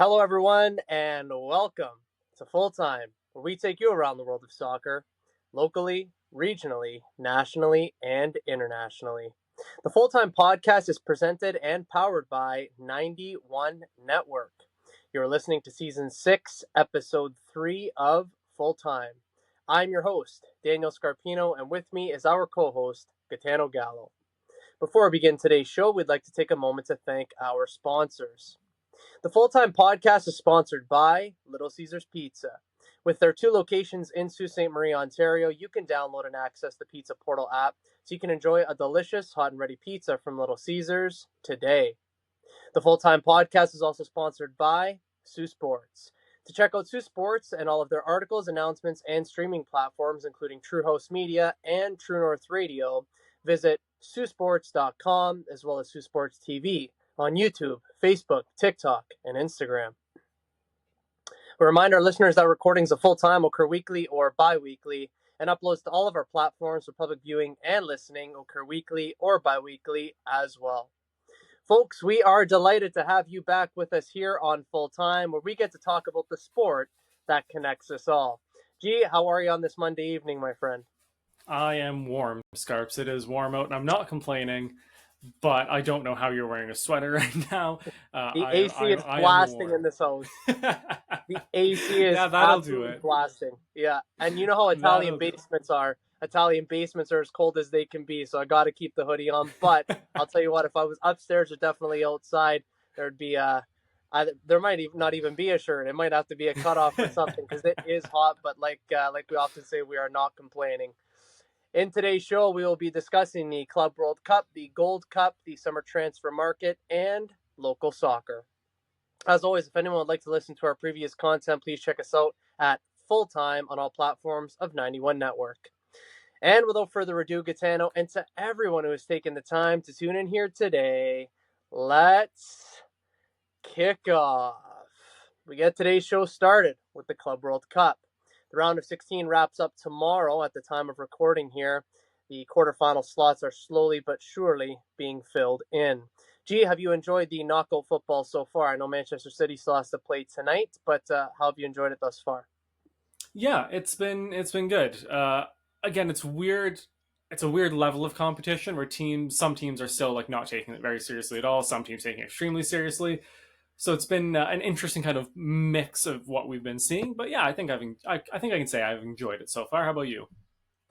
Hello, everyone, and welcome to Full Time, where we take you around the world of soccer, locally, regionally, nationally, and internationally. The Full Time podcast is presented and powered by 91 Network. You're listening to Season 6, Episode 3 of Full Time. I'm your host, Daniel Scarpino, and with me is our co host, Gitano Gallo. Before we begin today's show, we'd like to take a moment to thank our sponsors. The Full-Time Podcast is sponsored by Little Caesars Pizza. With their 2 locations in Sault Ste. Marie, Ontario, you can download and access the Pizza Portal app so you can enjoy a delicious hot and ready pizza from Little Caesars today. The Full-Time Podcast is also sponsored by Sioux Sports. To check out Sioux Sports and all of their articles, announcements, and streaming platforms, including True Host Media and True North Radio, visit siouxsports.com as well as Sioux Sports TV on YouTube, Facebook, TikTok, and Instagram. We remind our listeners that recordings of Full Time occur weekly or bi-weekly, and uploads to all of our platforms for public viewing and listening occur weekly or bi-weekly as well. Folks, we are delighted to have you back with us here on Full Time, where we get to talk about the sport that connects us all. G, how are you on this Monday evening, my friend? I am warm, Scarps. It is warm out, and I'm not complaining, but I don't know how you're wearing a sweater right now. The AC is blasting in this house. The AC is absolutely blasting. Yeah, and you know how Italian basements are. Italian basements are as cold as they can be, so I got to keep the hoodie on. But I'll tell you what, if I was upstairs or definitely outside, there'd be there might not even be a shirt. It might have to be a cutoff or something because it is hot. But like we often say, we are not complaining. In today's show, we will be discussing the Club World Cup, the Gold Cup, the summer transfer market, and local soccer. As always, if anyone would like to listen to our previous content, please check us out at Full Time on all platforms of 91 Network. And without further ado, Gitano, and to everyone who has taken the time to tune in here today, let's kick off. We get today's show started with the Club World Cup. The round of 16 wraps up tomorrow at the time of recording here. The quarterfinal slots are slowly but surely being filled in. G, have you enjoyed the knockout football so far? I know Manchester City still has to play tonight, but how have you enjoyed it thus far? Yeah, it's been good. Again, it's weird. It's a weird level of competition where some teams are still like not taking it very seriously at all. Some teams taking it extremely seriously. So it's been an interesting kind of mix of what we've been seeing. But yeah, I think I can say I've enjoyed it so far. How about you?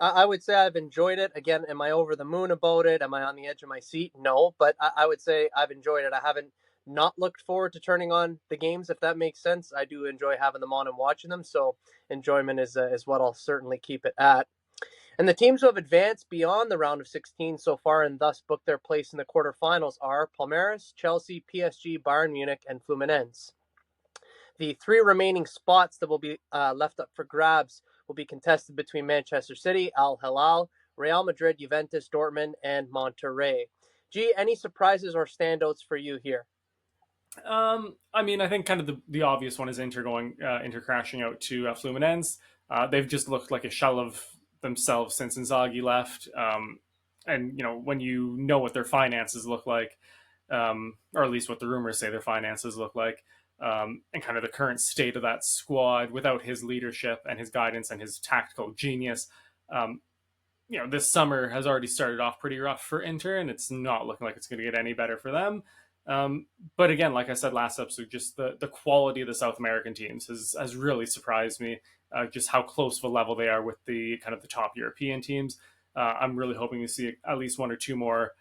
I would say I've enjoyed it. Again, am I over the moon about it? Am I on the edge of my seat? No, but I would say I've enjoyed it. I haven't not looked forward to turning on the games, if that makes sense. I do enjoy having them on and watching them, so enjoyment is what I'll certainly keep it at. And the teams who have advanced beyond the round of 16 so far and thus booked their place in the quarterfinals are Palmeiras, Chelsea, PSG, Bayern Munich, and Fluminense. The 3 remaining spots that will be left up for grabs will be contested between Manchester City, Al Hilal, Real Madrid, Juventus, Dortmund, and Monterrey. G, any surprises or standouts for you here? I mean, I think kind of the obvious one is Inter crashing out to Fluminense. They've just looked like a shell of themselves since Inzaghi left. And you know, when you know what their finances look like, or at least what the rumors say their finances look like, and kind of the current state of that squad without his leadership and his guidance and his tactical genius, you know, this summer has already started off pretty rough for Inter, and it's not looking like it's going to get any better for them. But again, like I said last episode, just the quality of the South American teams has really surprised me. Just how close of a level they are with the kind of the top European teams. I'm really hoping to see at least 1 or 2 more,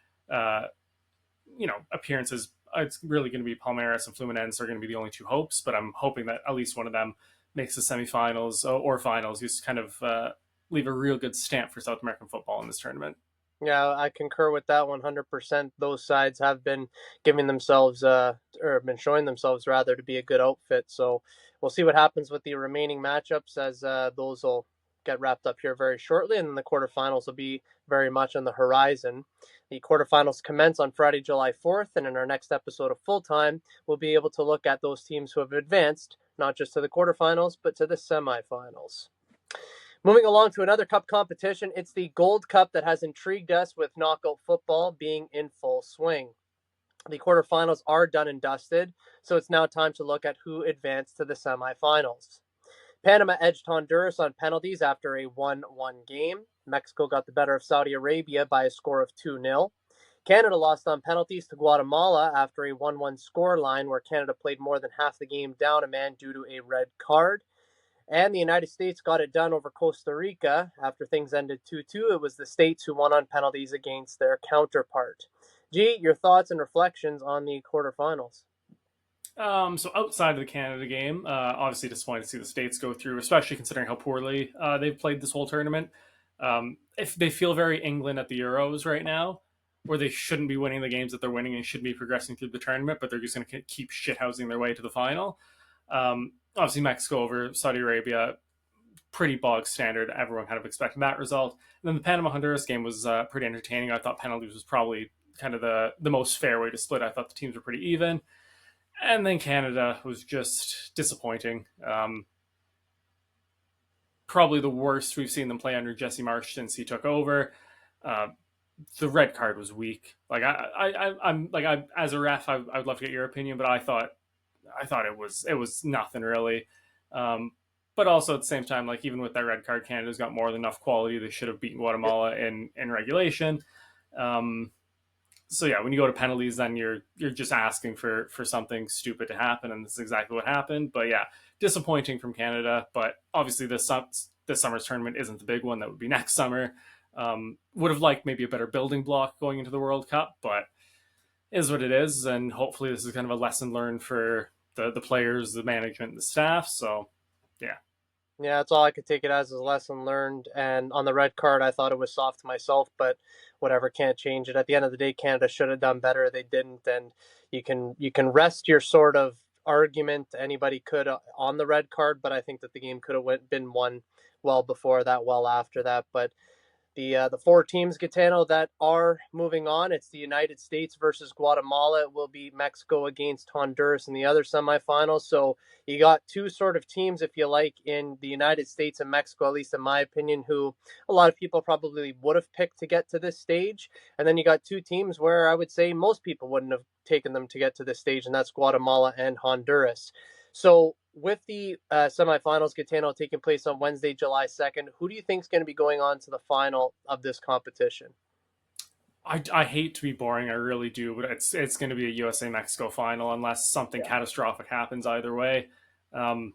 appearances. It's really going to be Palmeiras and Fluminense are going to be the only 2 hopes, but I'm hoping that at least one of them makes the semifinals or finals. Just kind of leave a real good stamp for South American football in this tournament. Yeah, I concur with that 100%. Those sides have been giving themselves, or been showing themselves rather, to be a good outfit. So we'll see what happens with the remaining matchups as those will get wrapped up here very shortly, and then the quarterfinals will be very much on the horizon. The quarterfinals commence on Friday, July 4th, and in our next episode of Full Time, we'll be able to look at those teams who have advanced, not just to the quarterfinals, but to the semifinals. Moving along to another cup competition, it's the Gold Cup that has intrigued us with knockout football being in full swing. The quarterfinals are done and dusted, so it's now time to look at who advanced to the semifinals. Panama edged Honduras on penalties after a 1-1 game. Mexico got the better of Saudi Arabia by a score of 2-0. Canada lost on penalties to Guatemala after a 1-1 scoreline where Canada played more than half the game down a man due to a red card. And the United States got it done over Costa Rica. After things ended 2-2, it was the States who won on penalties against their counterpart. G, your thoughts and reflections on the quarterfinals? So outside of the Canada game, obviously disappointed to see the States go through, especially considering how poorly they've played this whole tournament. If they feel very England at the Euros right now, where they shouldn't be winning the games that they're winning and should be progressing through the tournament, but they're just going to keep shithousing their way to the final. Obviously, Mexico over Saudi Arabia, pretty bog standard. Everyone kind of expected that result. And then the Panama Honduras game was pretty entertaining. I thought penalties was probably kind of the most fair way to split. I thought the teams were pretty even. And then Canada was just disappointing. Probably the worst we've seen them play under Jesse Marsh since he took over. Uh, the red card was weak. Like I'm as a ref, I'd love to get your opinion, but I thought it was nothing really. But also at the same time, like even with that red card, Canada's got more than enough quality. They should have beaten Guatemala in regulation. Um, so yeah, when you go to penalties, then you're just asking for something stupid to happen, and this is exactly what happened. But yeah, disappointing from Canada. But obviously, this summer's tournament isn't the big one. That would be next summer. Would have liked maybe a better building block going into the World Cup, but is what it is, and hopefully this is kind of a lesson learned for the players, the management, the staff. So yeah. Yeah, that's all I could take it as is a lesson learned. And on the red card, I thought it was soft myself, but whatever, can't change it. At the end of the day, Canada should have done better. They didn't, and you can rest your sort of argument. Anybody could on the red card, but I think that the game could have been won well before that, well after that. But the four teams, Gitano, that are moving on. It's the United States versus Guatemala. It will be Mexico against Honduras in the other semifinals. So you got two sort of teams, if you like, in the United States and Mexico, at least in my opinion, who a lot of people probably would have picked to get to this stage. And then you got two teams where I would say most people wouldn't have taken them to get to this stage, and that's Guatemala and Honduras. So with the semifinals, Gitano, taking place on Wednesday, July 2nd, who do you think is going to be going on to the final of this competition? I hate to be boring, I really do, but it's going to be a USA Mexico final unless something Yeah. catastrophic happens either way. Um,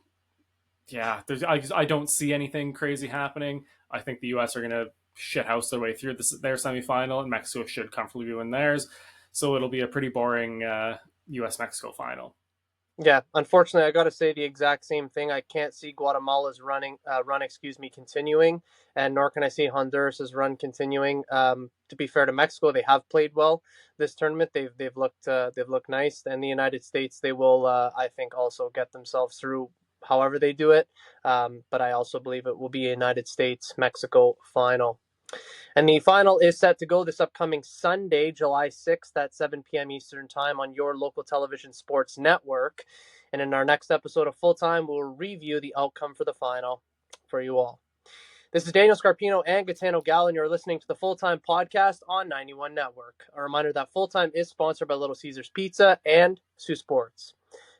yeah, I don't see anything crazy happening. I think the US are going to shithouse their way through their semifinal, and Mexico should comfortably win theirs. So it'll be a pretty boring US Mexico final. Yeah, unfortunately, I got to say the exact same thing. I can't see Guatemala's run, continuing, and nor can I see Honduras's run continuing. To be fair to Mexico, they have played well this tournament. They've looked nice, and the United States, they will, I think, also get themselves through however they do it. But I also believe it will be a United States Mexico final. And the final is set to go this upcoming Sunday, July 6th at 7 p.m. Eastern Time on your local television sports network. And in our next episode of Full Time, we'll review the outcome for the final for you all. This is Daniel Scarpino and Gitano Gallo, and you're listening to the Full Time Podcast on 91 Network. A reminder that Full Time is sponsored by Little Caesars Pizza and Sioux Sports.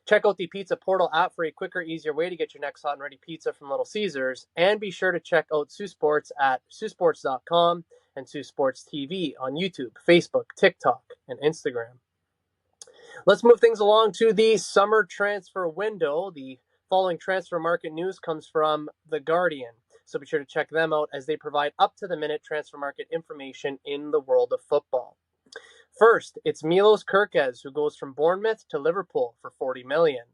Check out the Pizza Portal app for a quicker, easier way to get your next hot and ready pizza from Little Caesars. And be sure to check out Sioux Sports at siouxsports.com and Sioux Sports TV on YouTube, Facebook, TikTok, and Instagram. Let's move things along to the summer transfer window. The following transfer market news comes from The Guardian. So be sure to check them out as they provide up-to-the-minute transfer market information in the world of football. First, it's Milos Kerkez, who goes from Bournemouth to Liverpool for $40 million.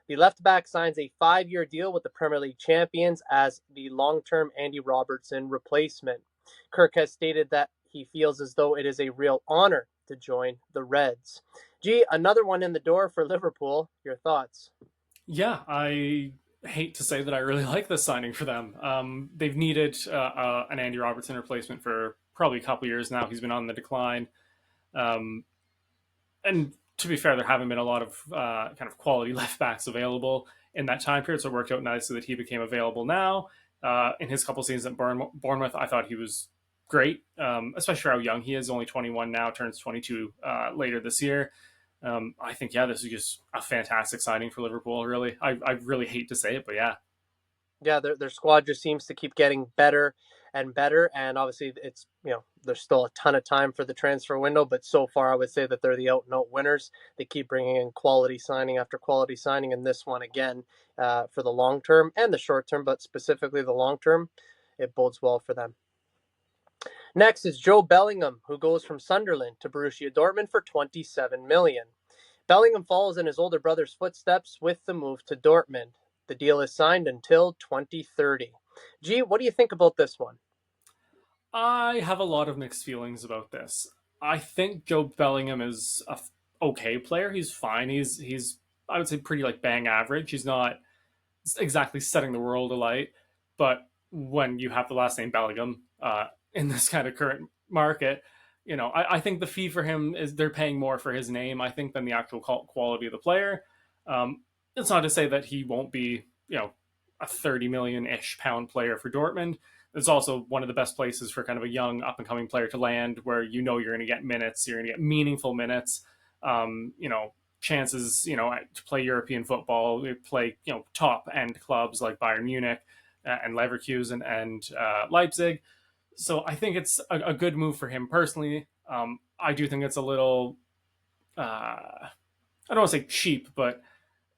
The left back signs a 5-year deal with the Premier League champions as the long-term Andy Robertson replacement. Kerkez stated that he feels as though it is a real honor to join the Reds. Gee, another one in the door for Liverpool. Your thoughts? Yeah, I hate to say that I really like this signing for them. They've needed an Andy Robertson replacement for probably a couple years now. He's been on the decline. Um, and to be fair, there haven't been a lot of kind of quality left backs available in that time period. So it worked out nicely that he became available now. In his couple seasons at Bournemouth, I thought he was great, especially for how young he is, only 21 now, turns 22 later this year. I think, yeah, this is just a fantastic signing for Liverpool. Really, I really hate to say it, but yeah. Yeah, their squad just seems to keep getting better and better. And obviously, it's there's still a ton of time for the transfer window, but so far I would say that they're the out and out winners. They keep bringing in quality signing after quality signing, and this one again for the long term and the short term, but specifically the long term, it bodes well for them. Next is Joe Bellingham, who goes from Sunderland to Borussia Dortmund for 27 million. Bellingham follows in his older brother's footsteps with the move to Dortmund. The deal is signed until 2030. G, what do you think about this one? I have a lot of mixed feelings about this. I think Joe Bellingham is a okay player. He's fine. He's I would say pretty like bang average. He's not exactly setting the world alight, but when you have the last name Bellingham in this kind of current market, I think the fee for him is they're paying more for his name, I think, than the actual quality of the player. It's not to say that he won't be, a 30 million ish pound player for Dortmund. It's also one of the best places for kind of a young up and coming player to land where you're going to get minutes, you're going to get meaningful minutes. Chances, to play European football, play, top end clubs like Bayern Munich and Leverkusen and Leipzig. So I think it's a good move for him personally. I do think it's a little, I don't want to say cheap, but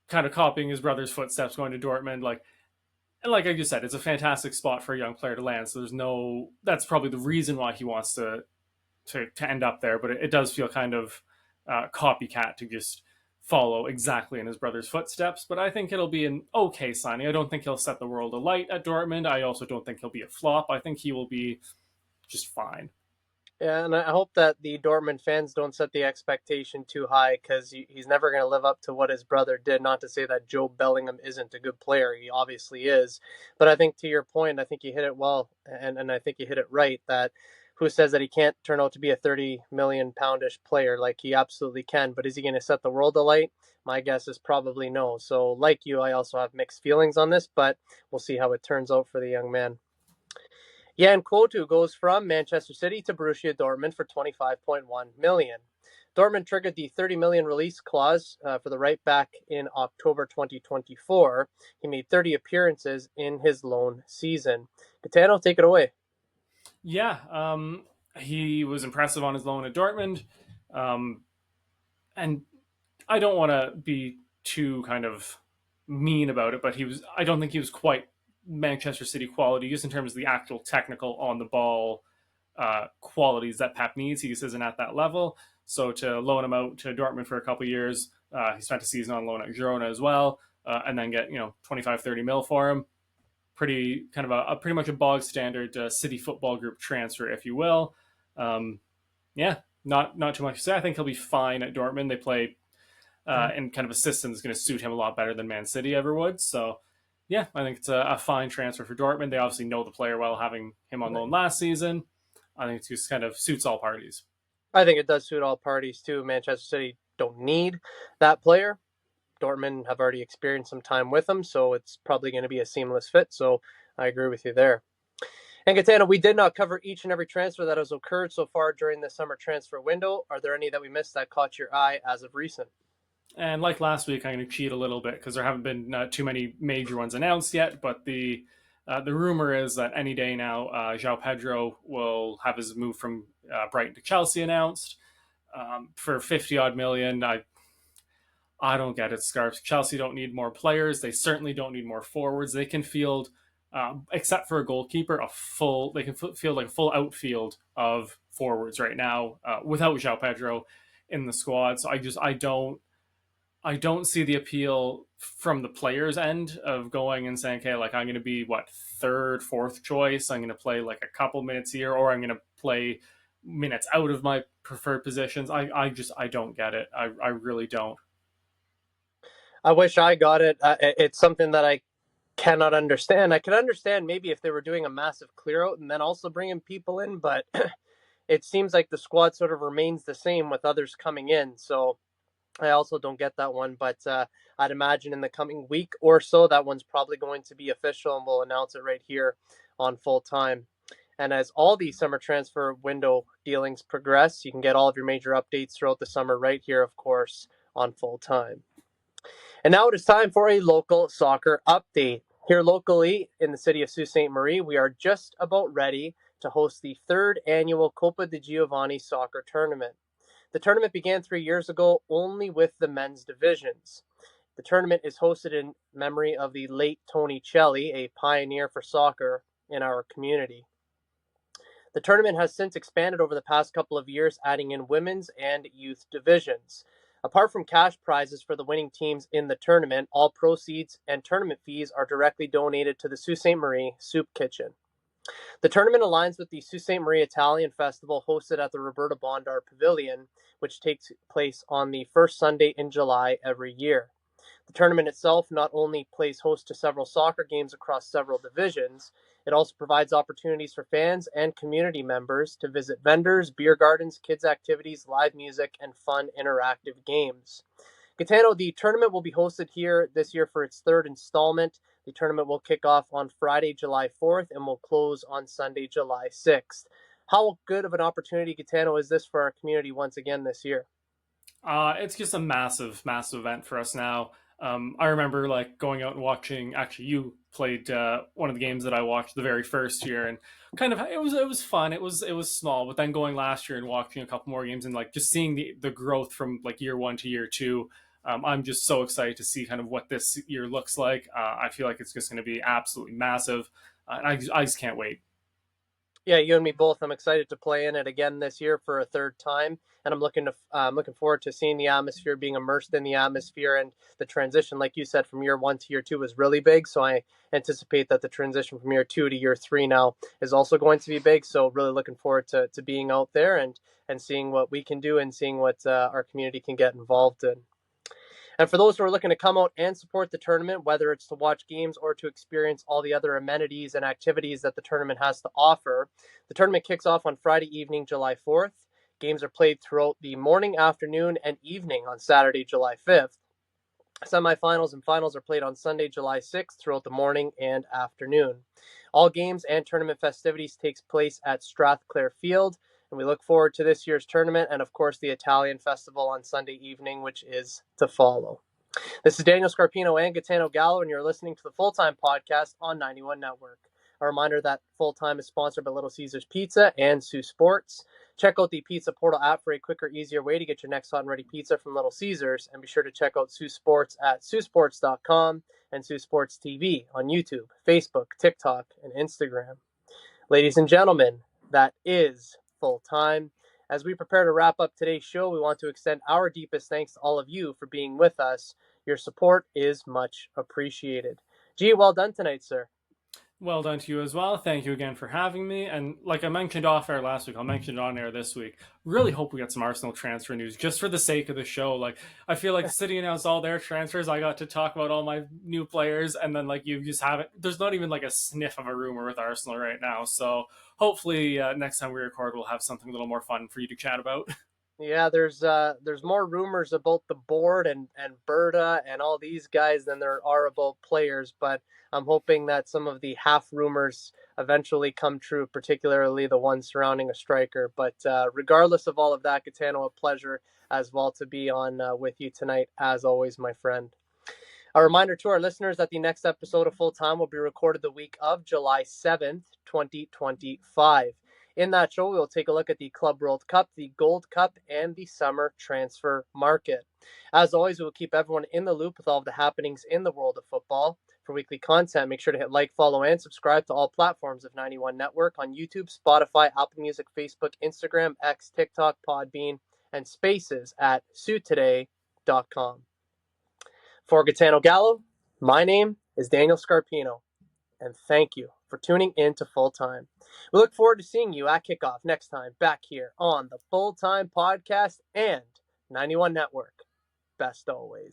kind of copying his brother's footsteps going to Dortmund. And like I just said, it's a fantastic spot for a young player to land. So that's probably the reason why he wants to end up there. But it does feel kind of copycat to just follow exactly in his brother's footsteps. But I think it'll be an okay signing. I don't think he'll set the world alight at Dortmund. I also don't think he'll be a flop. I think he will be just fine. Yeah, and I hope that the Dortmund fans don't set the expectation too high because he's never going to live up to what his brother did. Not to say that Joe Bellingham isn't a good player, he obviously is. But I think to your point, I think you hit it well, and I think you hit it right. That who says that he can't turn out to be a 30 million poundish player? Like he absolutely can. But is he going to set the world alight? My guess is probably no. So, like you, I also have mixed feelings on this, but we'll see how it turns out for the young man. Jan Quotu goes from Manchester City to Borussia Dortmund for 25.1 million. Dortmund triggered the 30 million release clause for the right back in October 2024. He made 30 appearances in his loan season. Gitano, take it away. Yeah, he was impressive on his loan at Dortmund, and I don't want to be too kind of mean about it, but he was. I don't think he was quite Manchester City quality, just in terms of the actual technical on the ball qualities that Pep needs. He just isn't at that level. So to loan him out to Dortmund for a couple of years, he spent a season on loan at Girona as well, and then get 25, 30 mil for him. Pretty kind of a pretty much a bog standard City Football Group transfer, if you will. Um, yeah, not too much to say. I think he'll be fine at Dortmund. They play and kind of a system that's going to suit him a lot better than Man City ever would. So, yeah, I think it's a fine transfer for Dortmund. They obviously know the player well, having him on loan last season. I think it just kind of suits all parties. I think it does suit all parties too. Manchester City don't need that player. Dortmund have already experienced some time with him, so it's probably going to be a seamless fit. So I agree with you there. And Gitano, we did not cover each and every transfer that has occurred so far during the summer transfer window. Are there any that we missed that caught your eye as of recent? And like last week, I'm going to cheat a little bit because there haven't been too many major ones announced yet. But the rumor is that any day now, João Pedro will have his move from Brighton to Chelsea announced for 50 odd million. I don't get it, Scarps. Chelsea don't need more players. They certainly don't need more forwards. They can field, except for a goalkeeper, they can field like a full outfield of forwards right now without João Pedro in the squad. So I don't see the appeal from the players' end of going and saying, okay, like I'm going to be third, fourth choice. I'm going to play like a couple minutes here, or I'm going to play minutes out of my preferred positions. I don't get it. I really don't. I wish I got it. It's something that I cannot understand. I can understand maybe if they were doing a massive clear out and then also bringing people in, but it seems like the squad sort of remains the same with others coming in. So I also don't get that one, but I'd imagine in the coming week or so, that one's probably going to be official and we'll announce it right here on Full Time. And as all the summer transfer window dealings progress, you can get all of your major updates throughout the summer right here, of course, on Full Time. And now it is time for a local soccer update. Here locally in the city of Sault Ste. Marie, we are just about ready to host the third annual Coppa di Giovanni soccer tournament. The tournament began 3 years ago only with the men's divisions. The tournament is hosted in memory of the late Tony Celli, a pioneer for soccer in our community. The tournament has since expanded over the past couple of years, adding in women's and youth divisions. Apart from cash prizes for the winning teams in the tournament, all proceeds and tournament fees are directly donated to the Sault Ste. Marie Soup Kitchen. The tournament aligns with the Sault Ste. Marie Italian Festival hosted at the Roberta Bondar Pavilion, which takes place on the first Sunday in July every year. The tournament itself not only plays host to several soccer games across several divisions, it also provides opportunities for fans and community members to visit vendors, beer gardens, kids' activities, live music, and fun interactive games. Gitano, the tournament will be hosted here this year for its third installment. The tournament will kick off on Friday, July 4th, and will close on Sunday, July 6th. How good of an opportunity, Gitano, is this for our community once again this year? It's just a massive, massive event for us now. I remember like going out and watching. Actually, you played one of the games that I watched the very first year, and kind of it was fun. It was small, but then going last year and watching a couple more games and like just seeing the growth from like year one to year two. I'm just so excited to see kind of what this year looks like. I feel like it's just going to be absolutely massive, and I just can't wait. Yeah, you and me both. I'm excited to play in it again this year for a third time, and I'm looking forward to seeing the atmosphere, being immersed in the atmosphere, and the transition, like you said, from year one to year two was really big. So I anticipate that the transition from year two to year three now is also going to be big. So really looking forward to being out there and seeing what we can do and seeing what our community can get involved in. And for those who are looking to come out and support the tournament, whether it's to watch games or to experience all the other amenities and activities that the tournament has to offer, the tournament kicks off on Friday evening, July 4th. Games are played throughout the morning, afternoon, and evening on Saturday, July 5th. Semifinals and finals are played on Sunday, July 6th throughout the morning and afternoon. All games and tournament festivities takes place at Strathclair Field, and we look forward to this year's tournament and, of course, the Italian Festival on Sunday evening, which is to follow. This is Daniel Scarpino and Gitano Gallo, and you're listening to the Full Time Podcast on 91 Network. A reminder that Full Time is sponsored by Little Caesars Pizza and Sioux Sports. Check out the Pizza Portal app for a quicker, easier way to get your next hot and ready pizza from Little Caesars, and be sure to check out Sioux Sports at siouxsports.com and Sioux Sports TV on YouTube, Facebook, TikTok, and Instagram. Ladies and gentlemen, that is Full Time. As we prepare to wrap up today's show, we want to extend our deepest thanks to all of you for being with us. Your support is much appreciated. Gee, well done tonight, sir. Well done to you as well. Thank you again for having me. And like I mentioned off air last week, I'll mention it on air this week. Really hope we get some Arsenal transfer news just for the sake of the show. Like I feel like the city announced all their transfers. I got to talk about all my new players, and then like you just haven't. There's not even like a sniff of a rumor with Arsenal right now. So hopefully next time we record, we'll have something a little more fun for you to chat about. Yeah, there's more rumors about the board and Berta and all these guys than there are about players, but I'm hoping that some of the half rumors eventually come true, particularly the ones surrounding a striker. But regardless of all of that, Gitano, a pleasure as well to be on with you tonight, as always, my friend. A reminder to our listeners that the next episode of Full Time will be recorded the week of July 7th, 2025. In that show, we'll take a look at the Club World Cup, the Gold Cup, and the summer transfer market. As always, we will keep everyone in the loop with all of the happenings in the world of football. For weekly content, make sure to hit like, follow, and subscribe to all platforms of 91 Network on YouTube, Spotify, Apple Music, Facebook, Instagram, X, TikTok, Podbean, and Spaces at SueToday.com. For Gitano Gallo, my name is Daniel Scarpino, and thank you for tuning in to Full Time. We look forward to seeing you at kickoff next time back here on the Full Time Podcast and 91 Network. Best always.